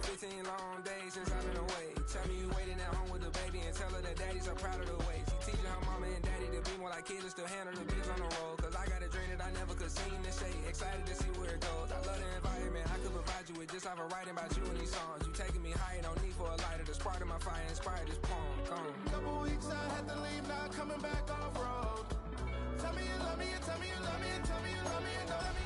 15 long days since I've been away. Tell me you waiting at home with the baby and tell her that daddy's so proud of the way. She teaching her mama and daddy to be more like kids and still handle the beats on the road. Cause I got a dream that I never could sing and say. Excited to see where it goes. I love the environment. I could provide you with just off of writing about you and these songs. You taking me higher, no need for a lighter. The spark of my fire inspired this poem. Gone. Couple weeks I had to leave, now coming back off road. Tell me you love me, and tell me you love me, and tell me you love me, and don't let me.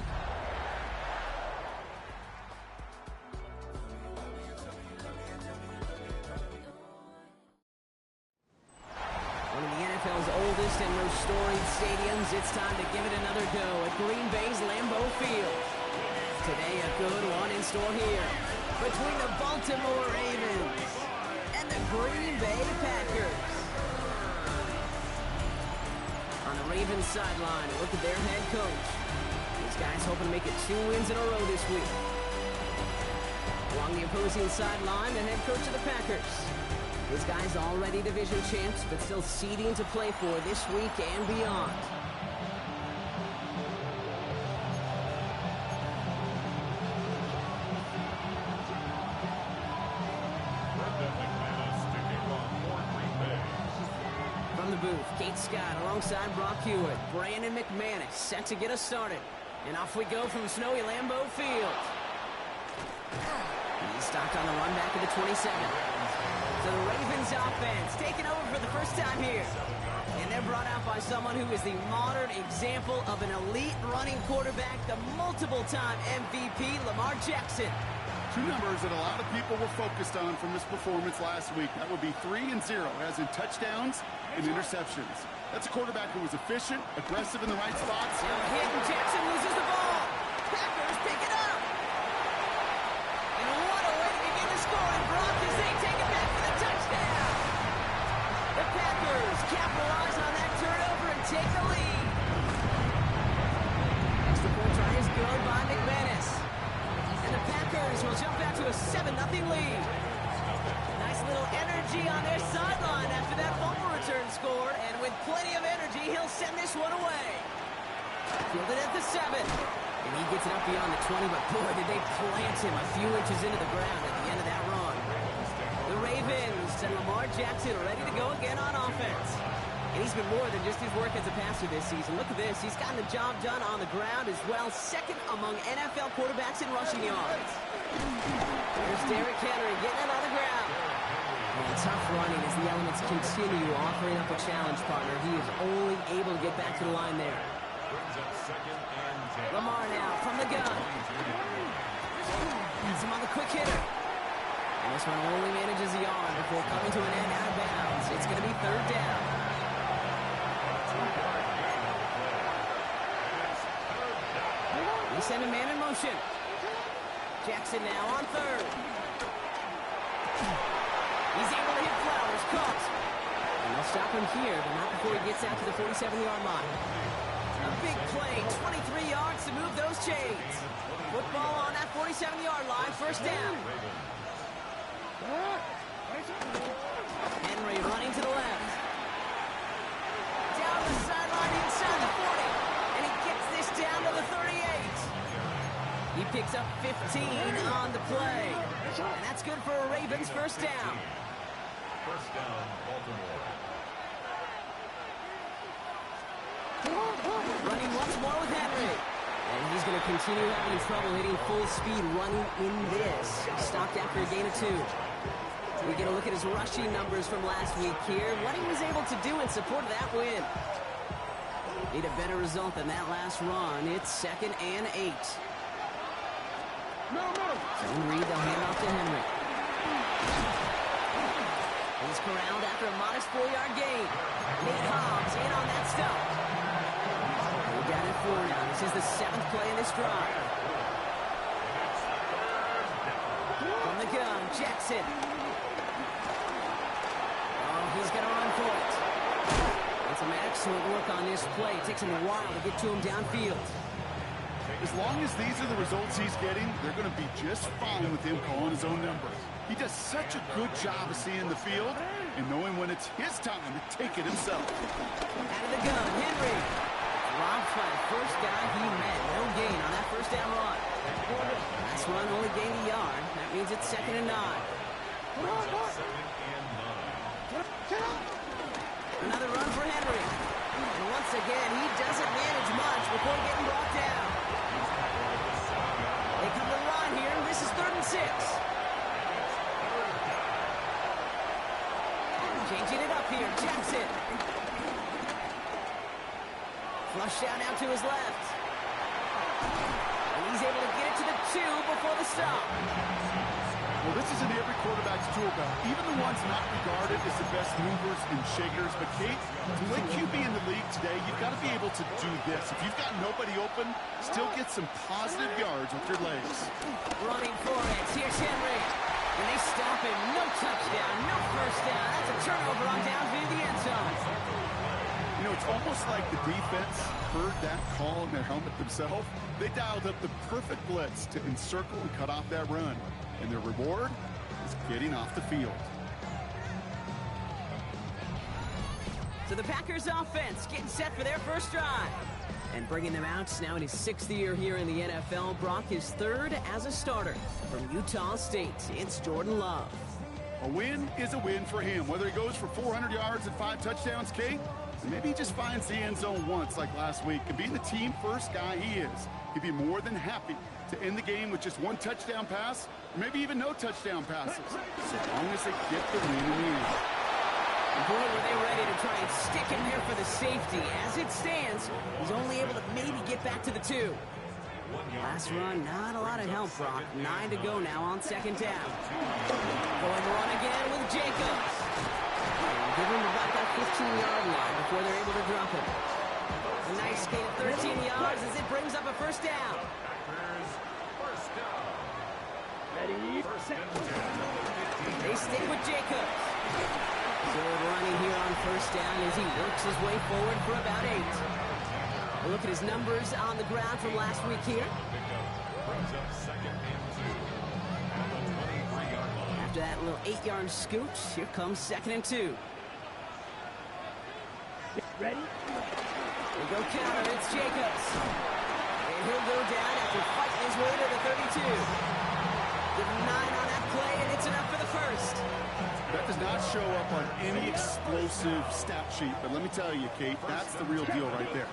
One of the NFL's oldest and most storied stadiums, it's time to give it another go at Green Bay's Lambeau Field. Today, a good one in store here between the Baltimore Ravens and the Green Bay Packers. On the Ravens sideline, look at their head coach. These guys hoping to make it 2 wins in a row this week. Along the opposing sideline, the head coach of the Packers. These guys already division champs, but still seeding to play for this week and beyond. From the booth, Kate Scott alongside Brock Hewitt. Brandon McManus set to get us started. And off we go from snowy Lambeau Field. He's stopped on the run back of the 27. So the Ravens offense taking over for the first time here. And they're brought out by someone who is the modern example of an elite running quarterback, the multiple-time MVP, Lamar Jackson. Two numbers that a lot of people were focused on from this performance last week. That would be 3 and 0, as in touchdowns and interceptions. That's a quarterback who was efficient, aggressive in the right spots. Now hit, and Jackson loses the ball. Packers pick it up. And what a way to begin the scoring. Brock as they take it back for the touchdown. The Packers capitalize on that turnover and take the lead. Extra point try is good by McManus. And the Packers will jump back to a 7-0 lead. Nice little energy on their sideline after that fumble return scored. And with plenty of energy, he'll send this one away. Fielded at the 7. And he gets it up beyond the 20, but boy, did they plant him a few inches into the ground at the end of that run. The Ravens and Lamar Jackson ready to go again on offense. And he's been more than just his work as a passer this season. Look at this. He's gotten the job done on the ground as well. Second among NFL quarterbacks in rushing yards. There's Derrick Henry getting it on the ground. And tough running as the elements continue offering up a challenge partner. He is only able to get back to the line there. Lamar now from the gun. He's him on the quick hitter. And this one only manages the arm before coming to an end out of bounds. It's going to be 3rd down. They send a man in motion. Jackson now on 3rd. He's able to hit Flowers. Caught. And they'll stop him here, but not before he gets out to the 47-yard line. A big play, 23 yards to move those chains. Football on that 47-yard line, 1st down. Henry running to the left. Down the sideline inside the 40. And he gets this down to the 38. He picks up 15 on the play. And that's good for a Ravens 1st down. 1st down, Baltimore. Running once more with Henry. And he's going to continue having trouble hitting full speed running in this. Stopped after a gain of 2. We get a look at his rushing numbers from last week here. What he was able to do in support of that win. Need a better result than that last run. It's 2nd and 8. Zone read, they'll hand off to Henry. He's corralled after a modest 4-yard gain. Nate Hobbs in on that stop. We're down at 4 now. This is the 7th play in this drive. From the gun, Jackson. Oh, he's going to run for it. And some excellent work on this play. It takes him a while to get to him downfield. As long as these are the results he's getting, they're going to be just fine with him calling his own number. He does such a good job of seeing the field and knowing when it's his time to take it himself. Out of the gun, Henry. Robbed by the first guy he met. No gain on that 1st down run. Last Last run only gained a yard. That means it's 2nd and 9. Another run for Henry. And once again, he doesn't manage much before getting brought down. They come to the line here. This is 3rd and 6. Changing it up here. Jackson. Flush down out to his left. And he's able to get it to the 2 before the stop. Well, this is in every quarterback's tool belt, even the ones not regarded as the best movers and shakers. But, Kate, to play QB in the league today, you've got to be able to do this. If you've got nobody open, still get some positive yards with your legs. Running for it. Here's Henry. And they stop him. No touchdown. No first down. That's a turnover on downfield the end zone. You know, it's almost like the defense heard that call in their helmet themselves. They dialed up the perfect blitz to encircle and cut off that run. And their reward is getting off the field. So the Packers offense getting set for their first drive. And bringing them out now in his 6th year here in the NFL. Brock is 3rd as a starter from Utah State. It's Jordan Love. A win is a win for him. Whether he goes for 400 yards and 5 touchdowns, Kate, or maybe he just finds the end zone once like last week. And being the team first guy he is, he'd be more than happy to end the game with just 1 touchdown pass, or maybe even no touchdown passes, so long as they get the win in the end. Boy, were they ready to try and stick him there for the safety. As it stands, he's only able to maybe get back to the 2. Last run, not a lot of help, Brock. 9 to go now on 2nd down. Going to run again with Jacobs. And give him about that 15-yard line before they're able to drop him. A nice gain of 13 yards as it brings up a first down. Ready, set. They stay with Jacobs. Good running here on first down as he works his way forward for about 8. We'll look at his numbers on the ground from last week here. After that little 8-yard scoot, here comes 2nd and 2. Ready? They go counter, it's Jacobs. And he'll go down after fighting his way to the 32. Give him 9 on that play, and it's enough for the first. That does not show up on any explosive stat sheet, but let me tell you, Kate, that's the real deal right there.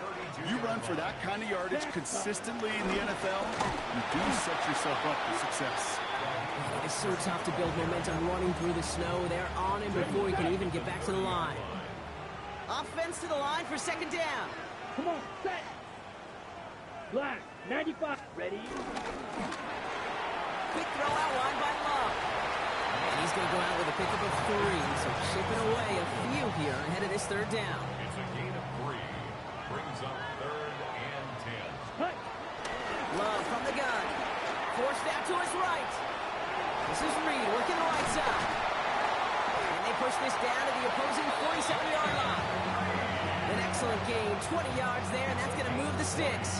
You run for that kind of yardage consistently in the NFL, you do set yourself up for success. It's so tough to build momentum running through the snow. They're on him before he can even get back to the line. Offense to the line for 2nd down. Come on, set. Black, 95. Ready? Quick throw out wide by Love. And he's going to go out with a pickup of 3, so chipping away a few here ahead of this 3rd down. It's a gain of 3. Brings up 3rd and 10. Cut. Love from the gun. Forced out to his right. This is Reed working the right side. And they push this down to the opposing 47-yard line. An excellent gain, 20 yards there, and that's going to move the sticks.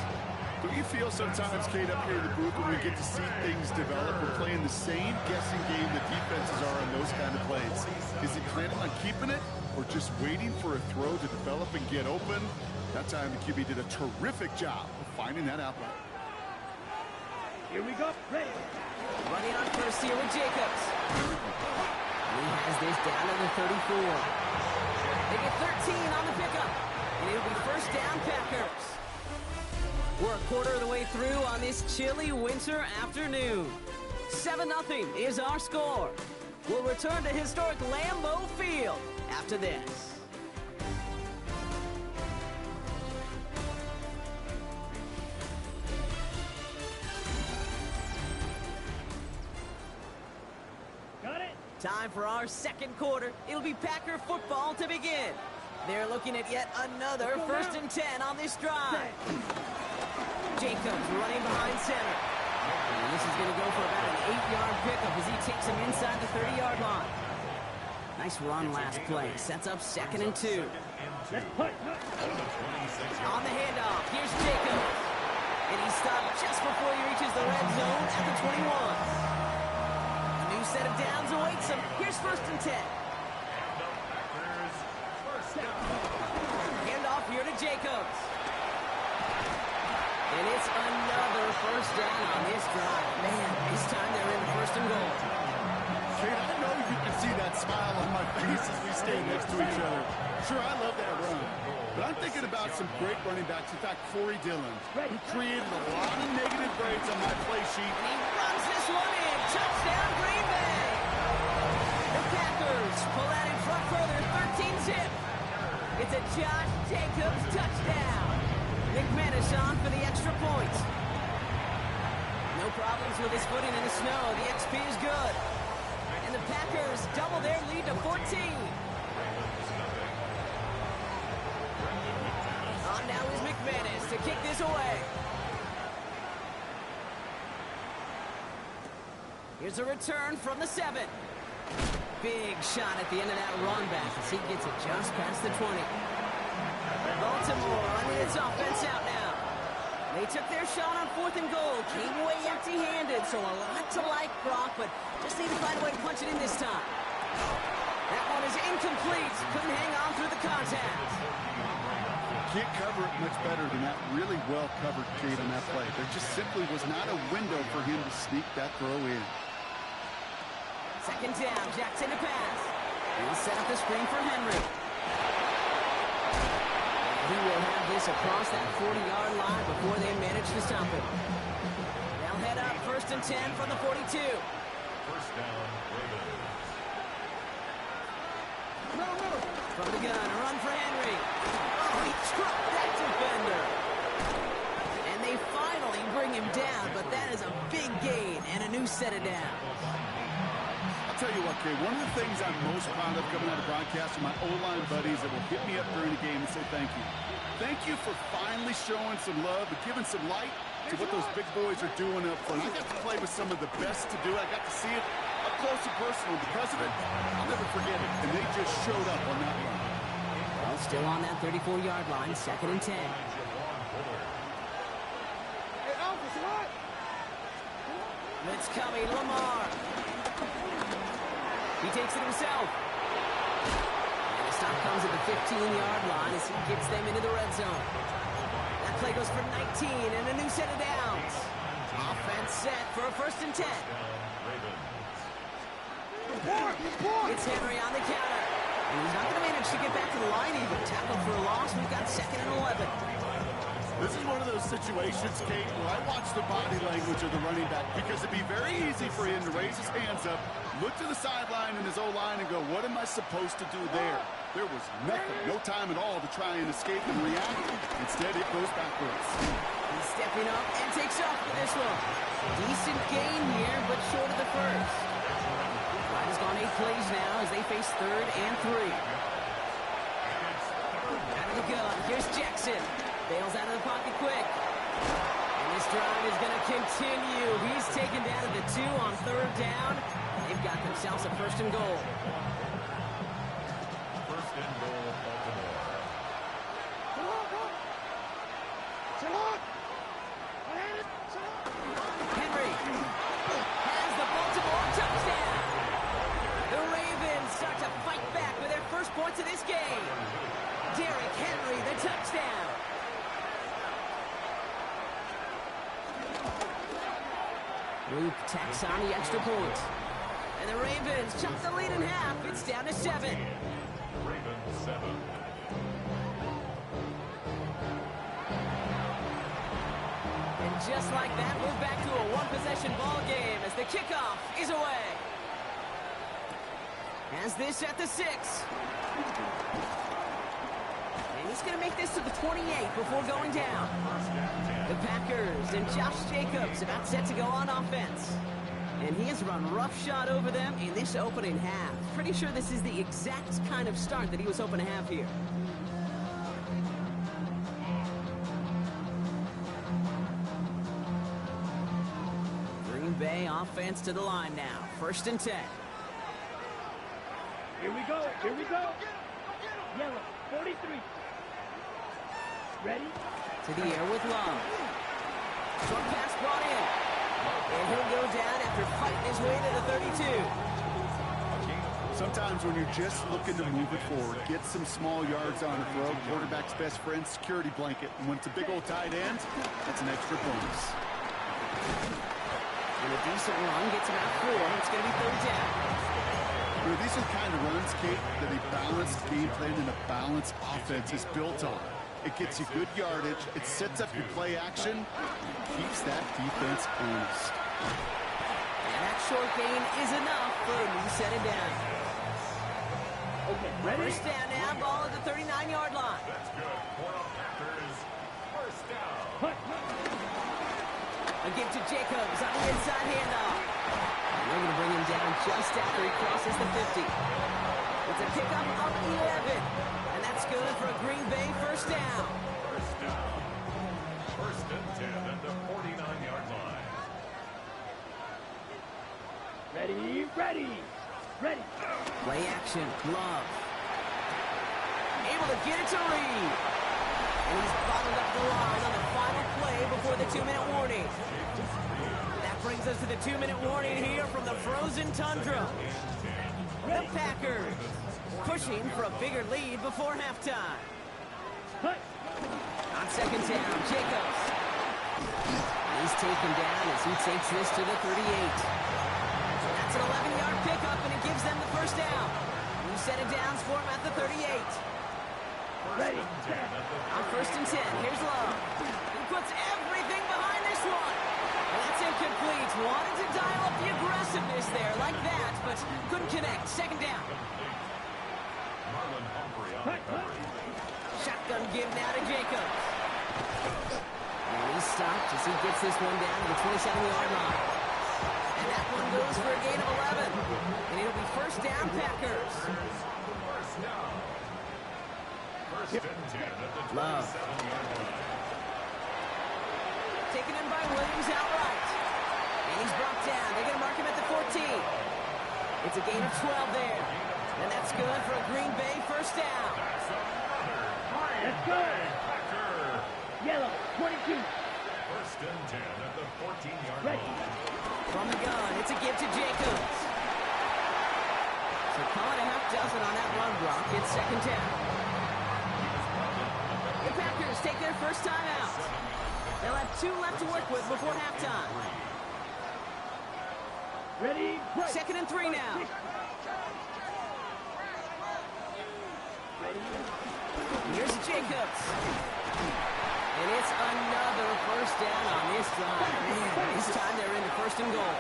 Do you feel sometimes, Kate, up here in the booth when we get to see things develop, we're playing the same guessing game that defenses are on those kind of plays? Is he planning on keeping it or just waiting for a throw to develop and get open? That time the QB did a terrific job of finding that outlet. Here we go. Ready. Running on first here with Jacobs. And he has this down to the 34. They get 13 on the pickup. And it'll be first down Packers. We're a quarter of the way through on this chilly winter afternoon. 7-0 is our score. We'll return to historic Lambeau Field after this. Got it. Time for our 2nd quarter. It'll be Packer football to begin. They're looking at yet another 1st and 10 on this drive. Jacobs running behind center. And this is going to go for about an 8-yard pickup as he takes him inside the 30-yard line. Nice run last play. Sets up 2nd and 2. Let's put. On the handoff, here's Jacobs. And he's stopped just before he reaches the red zone at the 21. A new set of downs awaits him. Here's 1st and 10. Handoff here to Jacobs. And it's another 1st first down on this drive. Man, this time they're in first and goal. Kate, I know you can see that smile on my face as we stand next to each other. Sure, I love that run. But I'm thinking about some great running backs. In fact, Corey Dillon, who created a lot of negative grades on my play sheet. And he runs this one in. Touchdown, Green Bay. The Packers pull out in front for their 13-zip. It's a Josh Jacobs touchdown. McManus on for the extra point. No problems with his footing in the snow. The XP is good. And the Packers double their lead to 14. On now is McManus to kick this away. Here's a return from the 7. Big shot at the end of that run back as he gets it just past the 20. Baltimore running its offense out now. They took their shot on 4th and goal. Came away empty-handed, so a lot to like, Brock, but just need to find a way to punch it in this time. That one is incomplete. Couldn't hang on through the contact. Can't cover it much better than that really well-covered Kate on that play. There just simply was not a window for him to sneak that throw in. Second down, Jackson to pass. He'll set up the screen for Henry. He will have this across that 40-yard line before they manage to stop it. They'll head up 1st and 10 from the 42. First down, Ravens. From the gun, a run for Henry. Oh, he trucked that defender. And they finally bring him down, but that is a big gain and a new set of downs. I'll tell you what, Kay, one of the things I'm most proud of coming out of broadcast are my O-line buddies that will hit me up during the game and say thank you. Thank you for finally showing some love and giving some light to what those big boys are doing up front. I got to play with some of the best to do it. I got to see it up close and personal. Because of it, I'll never forget it. And they just showed up on that run. Well, still on that 34-yard line, 2nd and 10. It's coming, Lamar. He takes it himself. And the stop comes at the 15-yard line as he gets them into the red zone. That play goes for 19 and a new set of downs. Offense set for a 1st and 10. It's Henry on the counter. And he's not going to manage to get back to the line even. Tackled for a loss. We've got 2nd and 11. This is one of those situations, Kate, where I watch the body language of the running back because it'd be very easy for him to raise his hands up, look to the sideline in his O-line and go, what am I supposed to do there? There was nothing, no time at all to try and escape and react. Instead, it goes backwards. He's stepping up and takes off for this one. Decent gain here, but short of the first. Clyde has gone 8 plays now as they face 3rd and 3. Out of the gun, here's Jackson. Bails out of the pocket quick. And this drive is going to continue. He's taken down at the 2 on 3rd down. They've got themselves a 1st and goal. First and goal, Baltimore. Henry has the Baltimore touchdown. The Ravens start to fight back with their first points of this game. Derrick Henry, the touchdown. Luke tacks on the extra point. And the Ravens chop the lead in half. It's down to 7. Ravens 7. And just like that, we're back to a one-possession ball game as the kickoff is away. Has this at the 6. And he's going to make this to the 28 before going down. The Packers and Josh Jacobs about set to go on offense. And he has run roughshod over them in this opening half. Pretty sure this is the exact kind of start that he was hoping to have here. Green Bay offense to the line now. 1st and 10. Here we go. Here we go. Yellow, 43. Ready? To the air with Love. Short pass brought in. And he'll go down after fighting his way to the 32. Sometimes when you're just looking to move it forward, get some small yards on a throw, quarterback's best friend, security blanket. And when it's a big old tight end, that's an extra bonus. And a decent run gets him out 4. It's going to be 3rd down. You know, these are the kind of runs, Kate, that a balanced game plan and a balanced offense is built on. It gets you good yardage, it sets up your play action, keeps that defense honest. And that short gain is enough for a new set it down. Okay, ready? 1st down now, ball at the 39-yard line. That's good for the Packers. 1st down. Put. A give to Jacobs on the inside handoff. And they're going to bring him down just after he crosses the 50. It's a pickup of 11. And that's good for a Green Bay 1st down. 1st down. 1st and 10 at the 49-yard line. Ready, ready, ready. Play action, Love. Able to get it to Reed. And he's bottled up the line on the final play before the 2-minute warning. That brings us to the 2-minute warning here from the frozen tundra. The Packers pushing for a bigger lead before halftime. Put. On 2nd down, Jacobs. He's taken down as he takes this to the 38. That's an 11-yard pickup, and it gives them the 1st down. New set of downs for him at the 38. Ready. On 1st and 10, here's Love. He puts everything behind this one. And that's incomplete. Wanted to dial up the aggressiveness there like that, but couldn't connect. 2nd down. Marlon Humphrey on the coverage. Shotgun give now to Jacobs. And he's stopped as he gets this one down to the 27-yard line. And that one goes for a gain of 11. And it'll be 1st down, Packers. 1st down. 1st and 10 at the 27-yard Love. line. Taken in by Williams outright. And he's brought down. They're going to mark him at the 14. It's a gain of 12 there. And that's good for a Green Bay 1st down. That's another Let's go. Packer. Yellow, 22. 1st and 10 at the 14-yard Ready. line. From the gun, it's a give to Jacobs. So call it a half dozen on that run block. It's 2nd down. The Packers take their 1st time out. They'll have 2 left to work with before halftime. Ready, break. 2nd and 3 now. Ready. Here's Jacobs. And it's another 1st down on this drive. Man, this time they're into 1st and goal.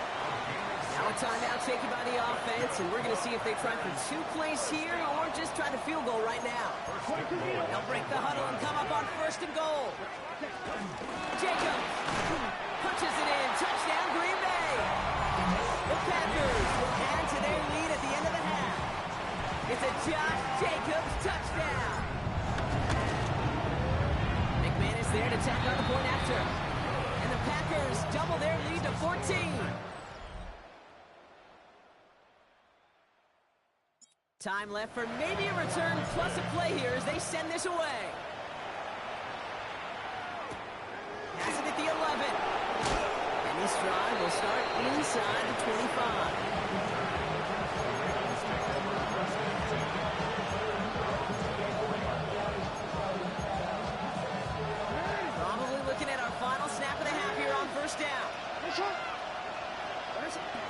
Now a timeout taken by the offense, and we're going to see if they try for 2 plays here or just try the field goal right now. They'll break the huddle and come up on 1st and goal. Jacobs punches it in. Touchdown, Green Bay. The Packers will add to their lead at the end of the half. It's a Josh Jacobs touchdown. McMahon is there to tack on the point after. And the Packers double their lead to 14. Time left for maybe a return plus a play here as they send this away. Has it at the 11. And this drive will start inside the 25. Probably looking at our final snap of the half here on 1st down.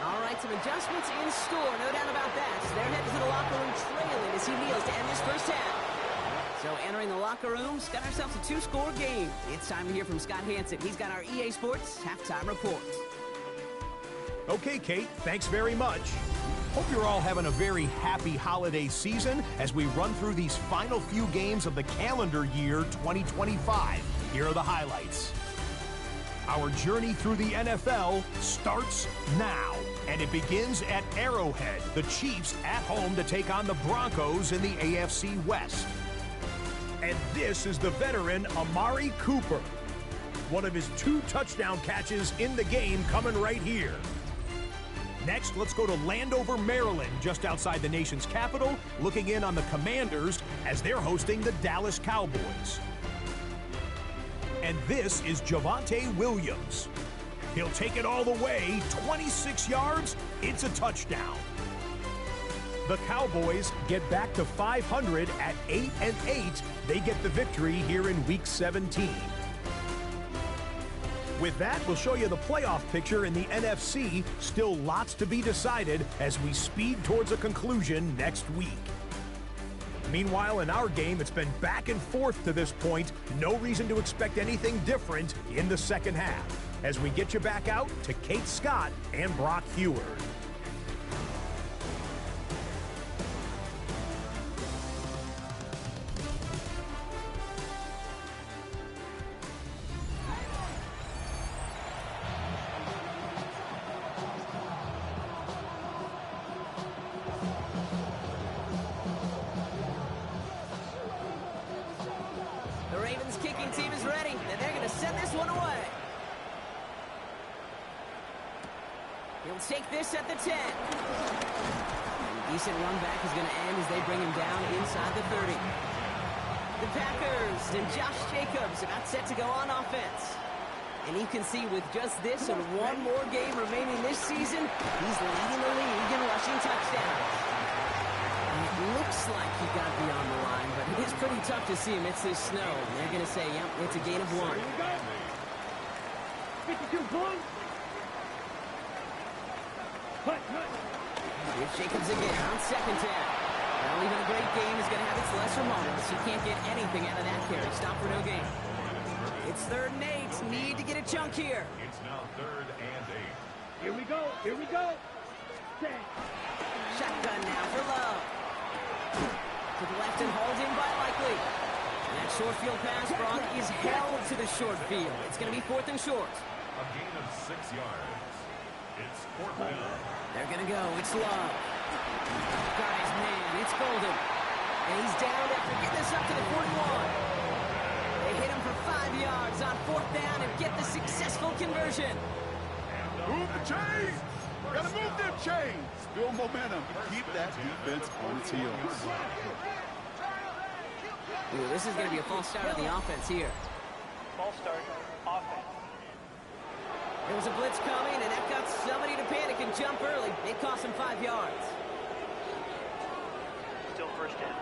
All right, some adjustments in store, no doubt about that. They're headed to the locker room trailing as he kneels to end this 1st half. So entering the locker rooms, got ourselves a 2-score game. It's time to hear from Scott Hansen. He's got our EA Sports halftime report. Okay, Kate, thanks very much. Hope you're all having a very happy holiday season as we run through these final few games of the calendar year 2025. Here are the highlights. Our journey through the NFL starts now, and it begins at Arrowhead. The Chiefs at home to take on the Broncos in the AFC West. And this is the veteran Amari Cooper. One of his 2 touchdown catches in the game coming right here. Next, let's go to Landover, Maryland, just outside the nation's capital, looking in on the Commanders as they're hosting the Dallas Cowboys. And this is Javonte Williams. He'll take it all the way, 26 yards, it's a touchdown. The Cowboys get back to 500 at 8-8. They get the victory here in Week 17. With that, we'll show you the playoff picture in the NFC. Still lots to be decided as we speed towards a conclusion next week. Meanwhile, in our game, it's been back and forth to this point. No reason to expect anything different in the second half. As we get you back out to Kate Scott and Brock Heward. The Ravens kicking team is ready, and they're going to send this one away. He'll take this at the 10. And decent run back is going to end as they bring him down inside the 30. The Packers and Josh Jacobs about set to go on offense. And you can see with just this and one more game remaining this season, he's leading the league in rushing touchdowns. It looks like he got beyond the line, but it is pretty tough to see amidst this snow. They're going to say, yep, it's a gain of 1. 52 points. Here's Jacobs again on second down. Well, even a great game is going to have its lesser moments. You can't get anything out of that carry. Stop for no gain. It's 3rd and 8. Need to get a chunk here. It's now 3rd and 8. Here we go. Here we go. 10. Shotgun now for Love. To the left and hauled in by Likely. And that short field pass, Brock, is held to the short field. It's going to be 4th and short. A gain of 6 yards. It's 4th down. They're going to go. It's Love. Got his man. It's Golden. And he's down after getting this up to the 41. They hit him for 5 yards on 4th down and get the successful conversion. Move the chains! Gotta move them chains! Build momentum. Keep that defense on its heels. Ooh, this is going to be a false start on the offense here. False start. Offense. There was a blitz coming, and that got somebody to panic and jump early. It cost him 5 yards. Still first down.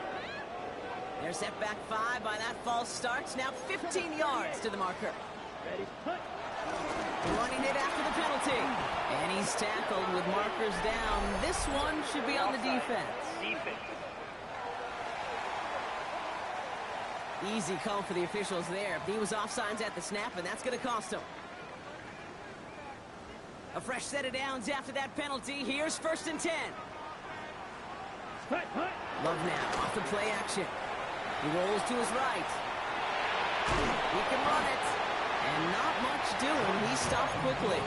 They're set back 5 by that false start. Now 15 yards to the marker. Ready. Hunt. Running it after the penalty. And he's tackled with markers down. This one should be on the defense. Defense. Easy call for the officials there. He was offsides at the snap, and that's going to cost him. A fresh set of downs after that penalty. Here's 1st and 10. Hunt. Hunt. Love now off the play action. He rolls to his right. He can run it. And not much doing. He stopped quickly.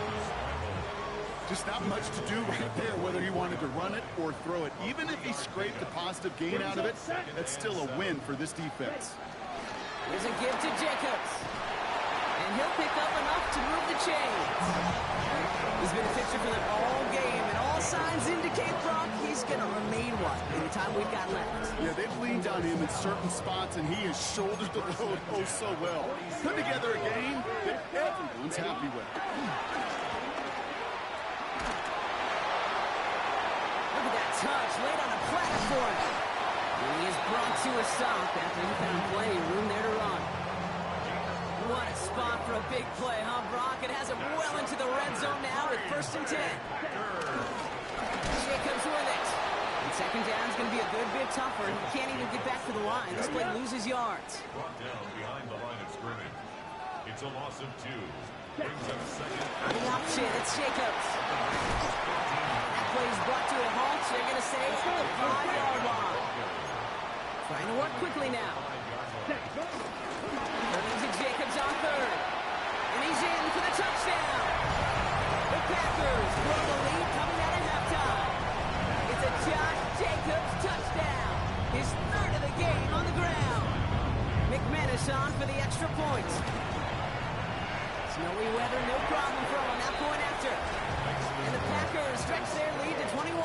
Just not much to do right there, whether he wanted to run it or throw it. Even if he scraped a positive gain out of it, that's still a win for this defense. Here's a give to Jacobs. And he'll pick up enough to move the chains. He's been a fixture for them all game, and all signs indicate, Brock, he's going to remain one in the time we've got left. Yeah, they've leaned on him in certain spots, and he has shouldered the load oh so well. Put together a game that everyone's happy with. Look at that touch, laid on a platter for him. And he is brought to a stop after he found plenty of room there to run. What a spot for a big play, huh, Brock? It has him well into the red zone now with 1st and 10. Jacobs with it. And second down is going to be a good bit tougher. He can't even get back to the line. This play loses yards. Brought down behind the line of scrimmage. It's a loss of 2. Brings up 2nd. The option, it's Jacobs. That play is brought to a halt. So they're going to say at the 5-yard line. Trying to work quickly now. Turning to Jacobs on 3rd. And he's in for the touchdown. The Packers grow the lead coming out of halftime. It's a Josh Jacobs touchdown. His 3rd of the game on the ground. McManus on for the extra point. Snowy weather, no problem for him on that point after. And the Packers stretch their lead to 21.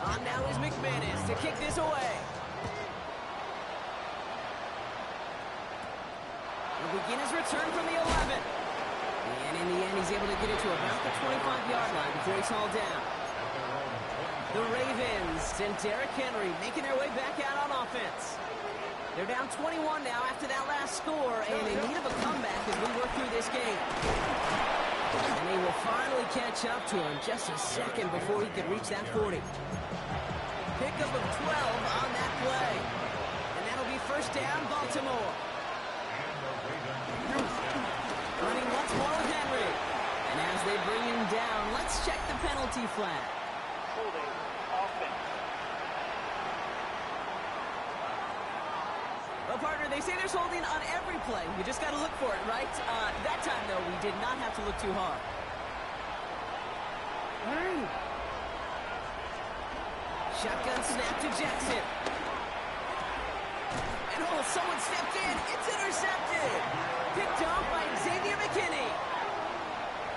On now is McManus to kick this away. He'll begin his return from the 11. And in the end, he's able to get it to about the 25-yard line before he's hauled down. The Ravens and Derrick Henry making their way back out on offense. They're down 21 now after that last score, and in need of a comeback as we work through this game. And they will finally catch up to him just a second before he can reach that 40. Pickup of 12 on that play. And that'll be first down, Baltimore. Running once more with Henry. And as they bring him down, let's check the penalty flag. Holding offense. Well, partner, they say there's holding on every play. You just got to look for it, right? That time, though, we did not have to look too hard. Shotgun snap to Jackson. And someone stepped in. It's intercepted. Picked off by Xavier McKinney.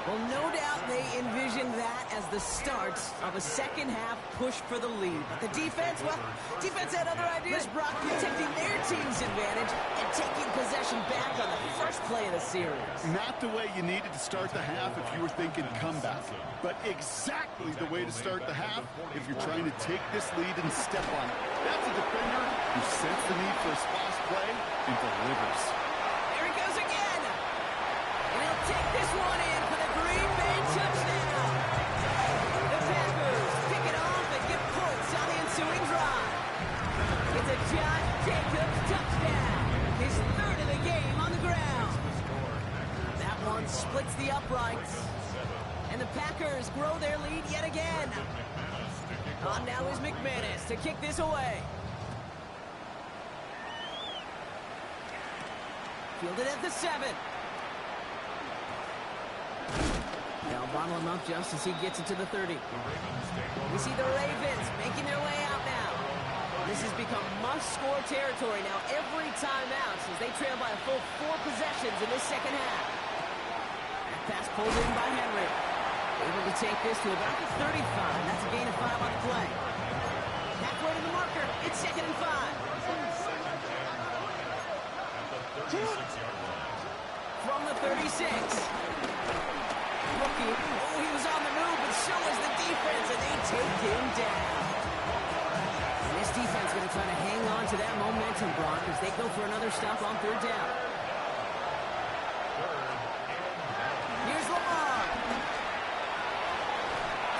Well, no doubt they envisioned that as the start of a second-half push for the lead. But the defense, well, defense had other ideas, Brock, protecting their team's advantage and taking possession back on the first play of the series. Not the way you needed to start the half if you were thinking comeback, but exactly the way to start the half if you're trying to take this lead and step on it. That's a defender who sensed the need for a splash play and delivers. There he goes again. And he'll take this one in for the Green Bay touchdown. The Packers pick it off and get points on the ensuing drive. It's a Josh Jacobs touchdown. His third of the game on the ground. That one splits the uprights. And the Packers grow their lead yet again. On now is McManus to kick this away. Fielded at the 7. They'll bottle him up just as he gets it to the 30. We see the Ravens making their way out now. This has become must-score territory now every time out as they trail by a full 4 possessions in this second half. That pass pulled in by Henry. Able to take this to about the 35. That's a gain of 5 on the play. Halfway to the marker. It's 2nd and 5. From the 36. Rookie. Oh, he was on the move, but so was the defense, and they take him down. And this defense is going to try to hang on to that momentum, Brock, as they go for another stop on 3rd down. Here's Lamar.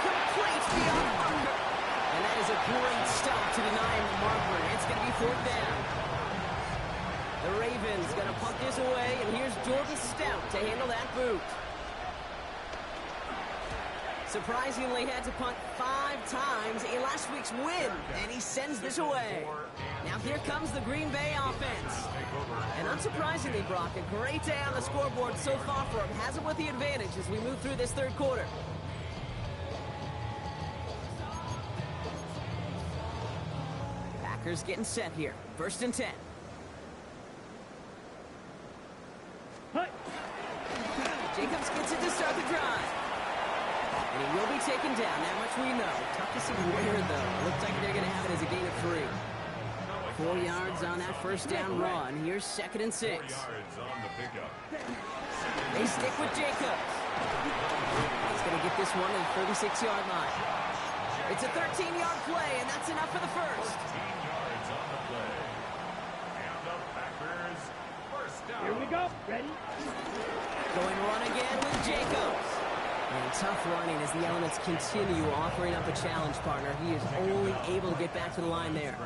Complete beyond marker. And that is a great stop to deny him the marker. It's going to be 4th down. The Ravens going to punt this away, and here's Jordan Stout to handle that boot. Surprisingly had to punt 5 times in last week's win, and he sends this away. Now here comes the Green Bay offense. And unsurprisingly, Brock, a great day on the scoreboard so far for him. Has it with the advantage as we move through this 3rd quarter. Packers getting set here. 1st and 10. Jacobs gets it to start the drive. And he will be taken down. That much we know. Tough to see where, though. Looks like they're going to have it as a gain of 3. 4 yards on that 1st down run. Here's 2nd and 6. They stick with Jacobs. He's going to get this one to the 36-yard line. It's a 13-yard play, and that's enough for the first. Here we go. Ready? Going run again with Jacobs. And tough running as the elements continue offering up a challenge, partner. He is only able to get back to the line there.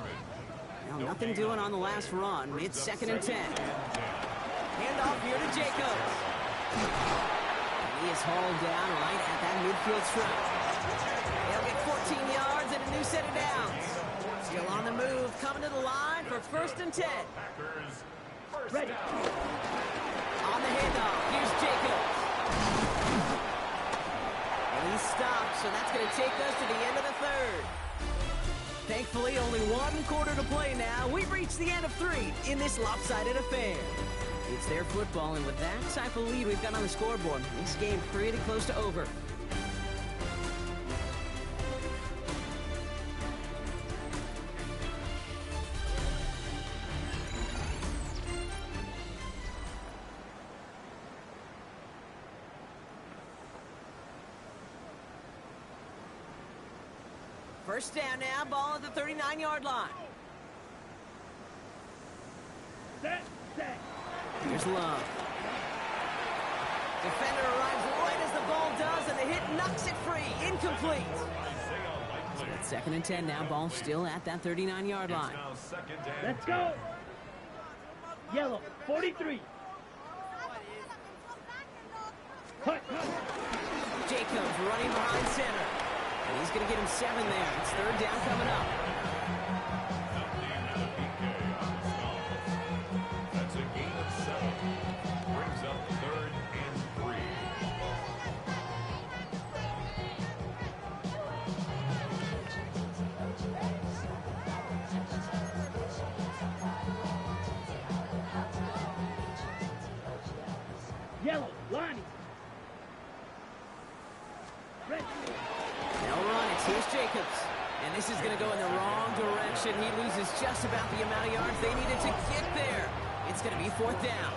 Now, nothing doing on the last run. It's 2nd and 10. Handoff here to Jacobs. And he is hauled down right at that midfield stripe. They'll get 14 yards and a new set of downs. Still on the move, coming to the line for 1st and 10. Ready. On the handoff, here's Jacobs. And he stops, so that's going to take us to the end of the 3rd. Thankfully, only 1 quarter to play now. We've reached the end of 3 in this lopsided affair. It's their football, and with that type of lead we've got on the scoreboard, this game pretty close to over. First down now, ball at the 39-yard line. Set. Here's Love. Defender arrives right as the ball does, and the hit knocks it free. Incomplete. So it's 2nd and 10 now. Ball still at that 39-yard line. Let's go. Yellow, 43. Cut. Jacobs running behind center. And he's going to get him 7 there. It's 3rd down coming up. That's a gain of 7. Brings up 3rd and 3. Yellow, Lonnie. Red. They'll run it. Here's Jacobs. And this is going to go in the wrong direction. He loses just about the amount of yards they needed to get there. It's going to be 4th down.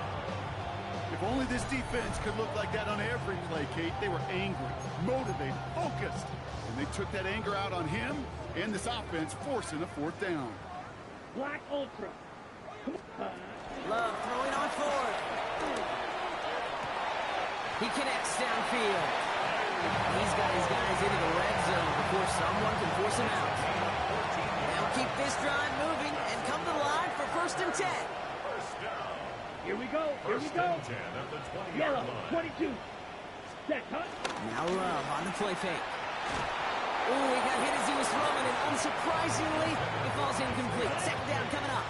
If only this defense could look like that on every play, Kate. They were angry, motivated, focused. And they took that anger out on him and this offense, forcing a 4th down. Black Ultra. Love throwing on 4th. He connects downfield. He's got his guys into the red zone before someone can force him out. They'll keep this drive moving and come to the line for 1st and 10. Here we go. Yellow, 22. Set, cut. Now Love on the play fake. Oh, he got hit as he was throwing, and unsurprisingly, it falls incomplete. 2nd down coming up.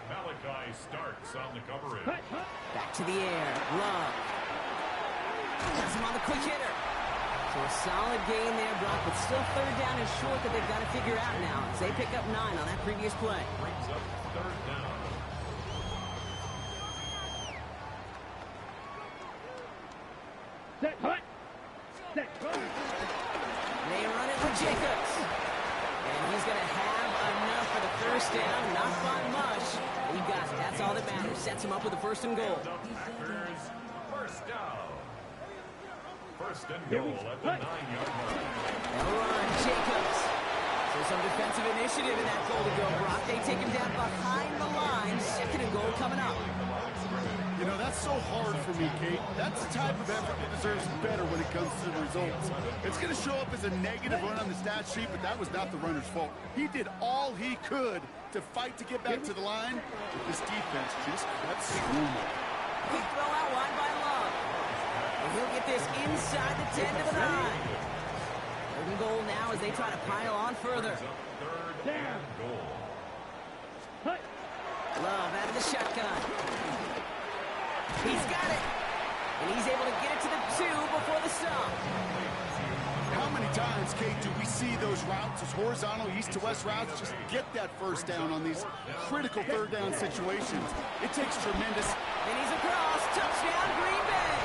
Malachi starts on the coverage. Cut. Back to the air. Love. Has him on the quick hitter. So a solid gain there, Brock, but still 3rd down is short that they've got to figure out now as they pick up 9 on that previous play. Brings up 3rd down. Set, cut. Set, cut. They run it with Jacobs. And he's going to have enough for the 1st down. Not by much. He got it. That's all that matters. Sets him up with a 1st and goal. Packers, 1st down. 1st and goal at the 9-yard line. They'll run Jacobs. So some defensive initiative in that goal to go, Brock. They take him down behind the line. 2nd and goal coming up. You know, that's so hard for me, Kate. That's the type of effort that deserves better when it comes to the results. It's going to show up as a negative run on the stat sheet, but that was not the runner's fault. He did all he could to fight to get back to the line, but this defense just kept screwing. Quick throw out wide by Love. And he'll get this inside the 10 to the 9. 3rd and goal now as they try to pile on further. 3rd and goal. Cut. Love out of the shotgun. He's got it. And he's able to get it to the 2 before the stop. How many times, Kate, do we see those routes, those horizontal east-to-west routes, just get that 1st down on these critical 3rd down situations? It takes tremendous... And he's across. Touchdown, Green Bay.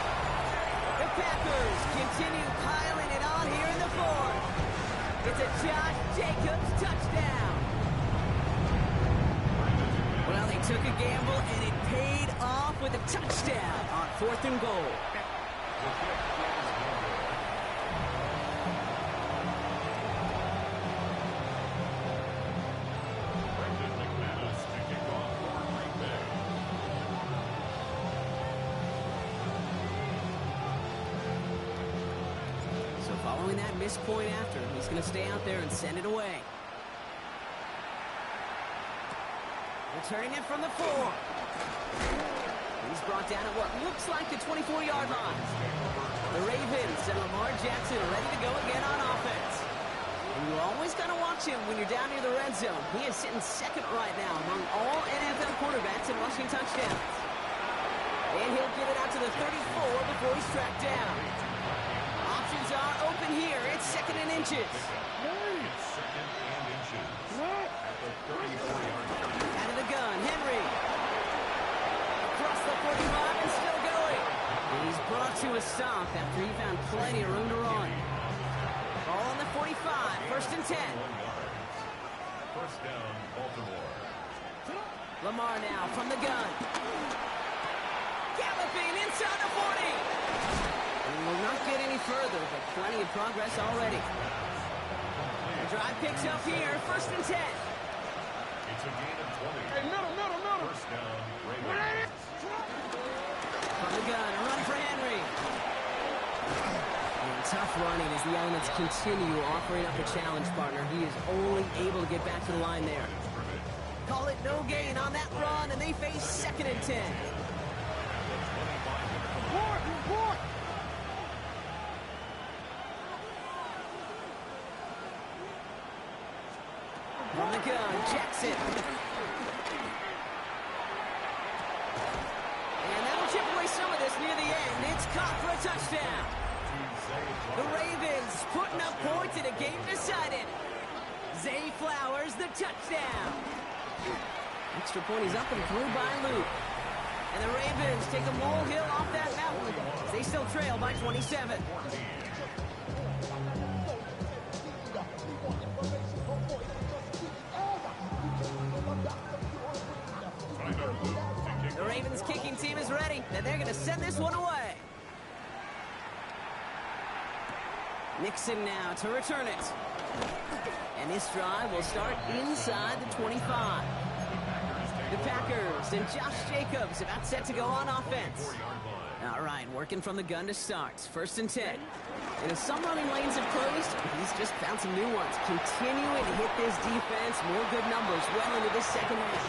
The Packers continue piling it on here in the 4th. It's a Josh Jacobs touchdown. Well, they took a gamble, and it paid off with a touchdown on 4th and goal. So following that missed point after, he's going to stay out there and send it away. Returning it from the 4. He's brought down at what looks like the 24-yard line. The Ravens and Lamar Jackson are ready to go again on offense. And you always got to watch him when you're down near the red zone. He is sitting 2nd right now among all NFL quarterbacks in rushing touchdowns. And he'll get it out to the 34 before he's tracked down. Options are open here. It's 2nd and inches. It's 2nd and inches. At the 34-yard line. Out of the gun, Henry. Across the 45 and still going. And he's brought to a stop after he found plenty of room to run. Ball on the 45, 1st and 10. 1st down, Baltimore. Lamar now from the gun. Galloping inside the 40. And will not get any further, but plenty of progress already. drive picks up here, 1st and 10. It's a gain of 20. Hey, middle. First down, Ravens. From the gun, a run for Henry. And tough running as the Elements continue offering up a challenge partner. He is only able to get back to the line there. Call it no gain on that run, and they face 2nd and 10. Report. From the gun, Jackson. And that'll chip away some of this near the end. It's caught for a touchdown. The Ravens putting up points in a game decided. Zay Flowers, the touchdown. Extra point, he's up and through by Luke. And the Ravens take a molehill off that mountain as they still trail by 27. The Ravens kicking team is ready, and they're going to send this one away. Nixon now to return it. And this drive will start inside the 25. The Packers and Josh Jacobs about set to go on offense. All right, working from the gun to start. 1st and 10. And as some running lanes have closed, he's just found some new ones. Continuing to hit this defense. More good numbers well into this 2nd half.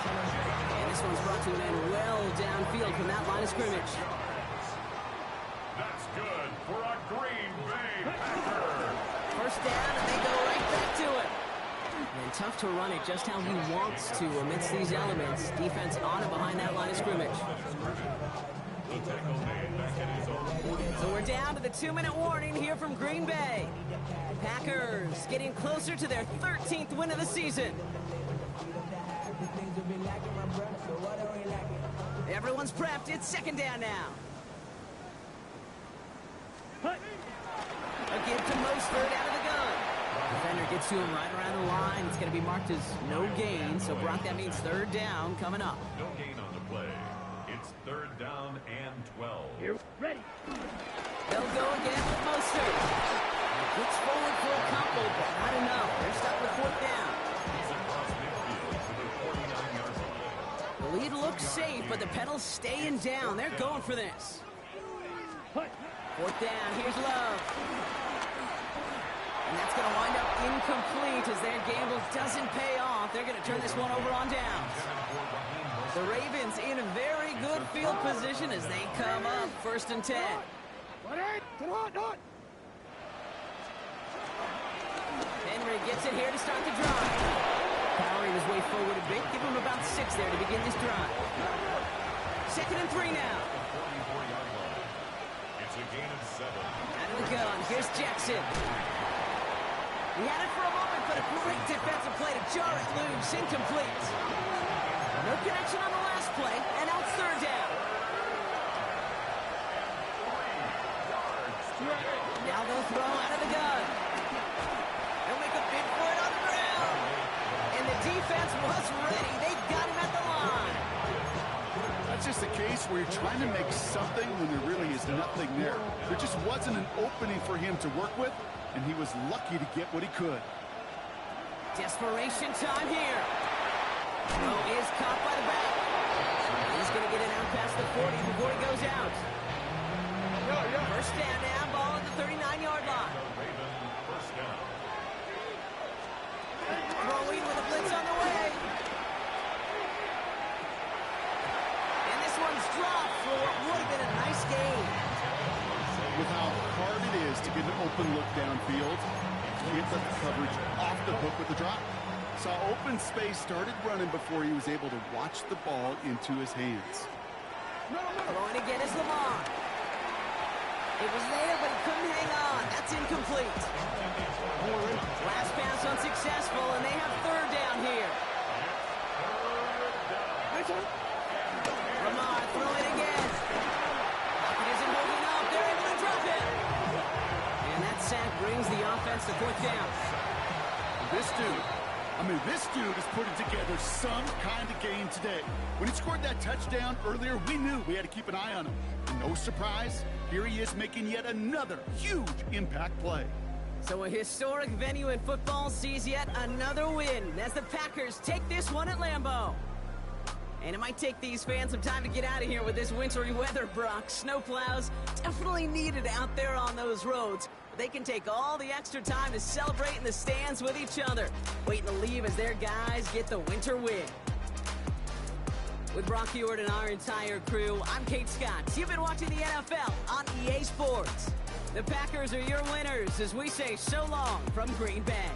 And this one's brought to an end well downfield from that line of scrimmage. That's good for a Green Bay Packer. 1st down, and they go right back to it. And tough to run it just how he wants to amidst these elements. Defense on and behind that line of scrimmage. So we're down to the 2-minute warning here from Green Bay. Packers getting closer to their 13th win of the season. Everyone's prepped. It's 2nd down now. A give to Mostert out of the gun. Defender gets to him right around the line. It's going to be marked as no gain. So, Brock, that means 3rd down coming up. No gain on the play. It's 3rd down and 12. Here, ready. They'll go again with Mostert. Gets forward for a couple, but not enough. They're stuck with 4th down. He's across midfield to the 49-yard line. The lead looks safe, but the pedals staying down. They're going for this. 4th down. Here's Love. And that's going to wind up incomplete as their gamble doesn't pay off. They're going to turn this one over on downs. The Ravens in a very good field position as they come up 1st and 10. Henry gets it here to start the drive. Powering his way forward a bit. Give him about 6 there to begin this drive. 2nd and 3 now. It's a gain of 7. Out of the gun. Here's Jackson. He had it for a moment, but a great defensive play to jar it loose. Incomplete. No connection on the last play, and now it's 3rd down. Now they'll throw out of the gun. They'll make a bid for it on the ground. And the defense was ready. They got him at the line. That's just a case where you're trying to make something when there really is nothing there. There just wasn't an opening for him to work with, and he was lucky to get what he could. Desperation time here. Throw is caught by the back. He's going to get it out past the 40 before he goes out. 1st down now, ball at the 39-yard line. First down. Throwing with a blitz on the way. And this one's dropped for what would have been a nice game. With how hard it is to get an open look downfield, you can't let the coverage off the hook with the drop. Saw open space, started running before he was able to watch the ball into his hands. Throwing again is Lamar. It was there, but he couldn't hang on. That's incomplete. Last pass unsuccessful, and they have 3rd down here. Lamar throwing again. Pocket isn't holding up. They're able to drop it. And that sack brings the offense to 4th down. This dude is putting together some kind of game today. When he scored that touchdown earlier, we knew we had to keep an eye on him. And no surprise, here he is making yet another huge impact play. So a historic venue in football sees yet another win as the Packers take this one at Lambeau. And it might take these fans some time to get out of here with this wintry weather, Brock. Snowplows definitely needed out there on those roads. But they can take all the extra time to celebrate in the stands with each other, waiting to leave as their guys get the winter win. With Brock Ewart and our entire crew, I'm Kate Scott. You've been watching the NFL on EA Sports. The Packers are your winners as we say so long from Green Bay.